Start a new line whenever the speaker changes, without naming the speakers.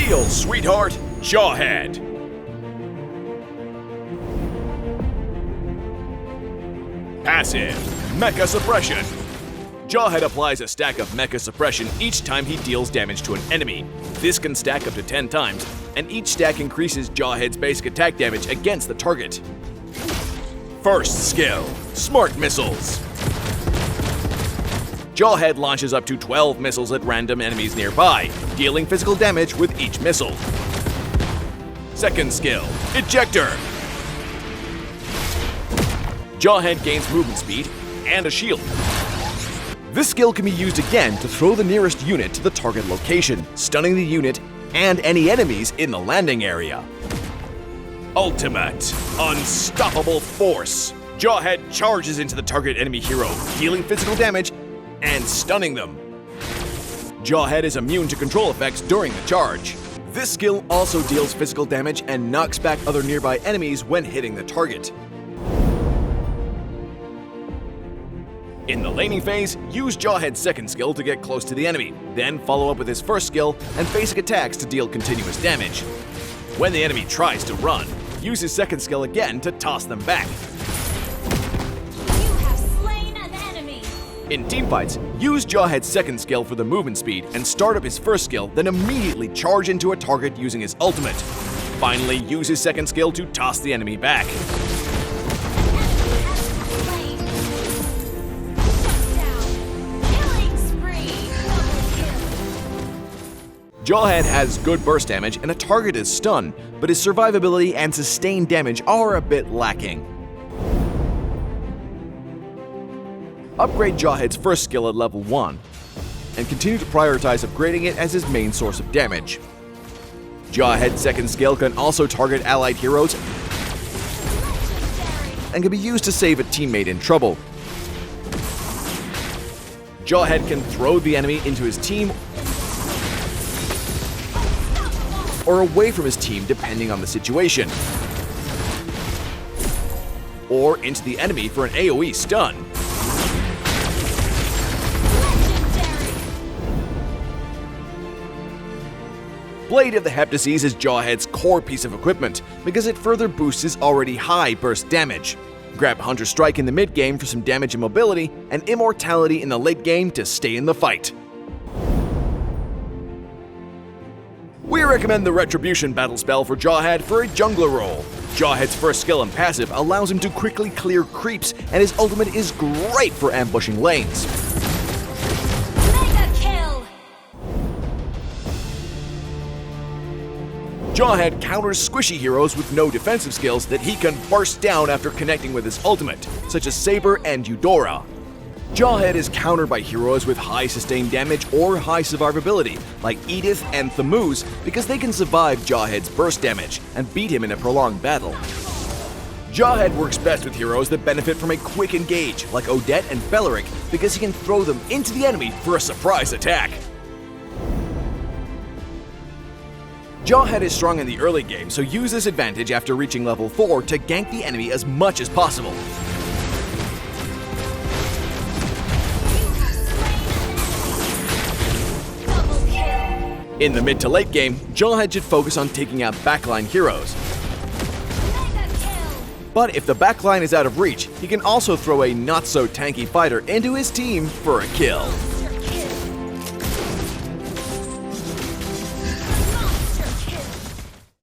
Heal, sweetheart, Jawhead. Passive, Mecha Suppression. Jawhead applies a stack of Mecha Suppression each time he deals damage to an enemy. This can stack up to 10 times, and each stack increases Jawhead's basic attack damage against the target. First skill, Smart Missiles. Jawhead launches up to 12 missiles at random enemies nearby, dealing physical damage with each missile. Second skill, Ejector. Jawhead gains movement speed and a shield. This skill can be used again to throw the nearest unit to the target location, stunning the unit and any enemies in the landing area. Ultimate, Unstoppable Force. Jawhead charges into the target enemy hero, dealing physical damage and stunning them. Jawhead is immune to control effects during the charge. This skill also deals physical damage and knocks back other nearby enemies when hitting the target. In the laning phase, use Jawhead's second skill to get close to the enemy, then follow up with his first skill and basic attacks to deal continuous damage. When the enemy tries to run, use his second skill again to toss them back.
You have slain an enemy.
In teamfights, use Jawhead's second skill for the movement speed and start up his first skill, then immediately charge into a target using his ultimate. Finally, use his second skill to toss the enemy back. Jawhead has good burst damage and a target is stunned, but his survivability and sustained damage are a bit lacking. Upgrade Jawhead's first skill at level 1, and continue to prioritize upgrading it as his main source of damage. Jawhead's second skill can also target allied heroes and can be used to save a teammate in trouble. Jawhead can throw the enemy into his team or away from his team depending on the situation, or into the enemy for an AoE stun. Blade of the Heptases is Jawhead's core piece of equipment because it further boosts his already high burst damage. Grab Hunter Strike in the mid game for some damage and mobility, and Immortality in the late game to stay in the fight. We recommend the Retribution battle spell for Jawhead for a jungler role. Jawhead's first skill and passive allows him to quickly clear creeps, and his ultimate is great for ambushing lanes.
Mega kill.
Jawhead counters squishy heroes with no defensive skills that he can burst down after connecting with his ultimate, such as Saber and Eudora. Jawhead is countered by heroes with high sustained damage or high survivability, like Edith and Thamuz, because they can survive Jawhead's burst damage and beat him in a prolonged battle. Jawhead works best with heroes that benefit from a quick engage, like Odette and Beleric, because he can throw them into the enemy for a surprise attack. Jawhead is strong in the early game, so use this advantage after reaching level 4 to gank the enemy as much as possible. In the mid to late game, Jawhead should focus on taking out backline heroes. But if the backline is out of reach, he can also throw a not-so-tanky fighter into his team for a kill.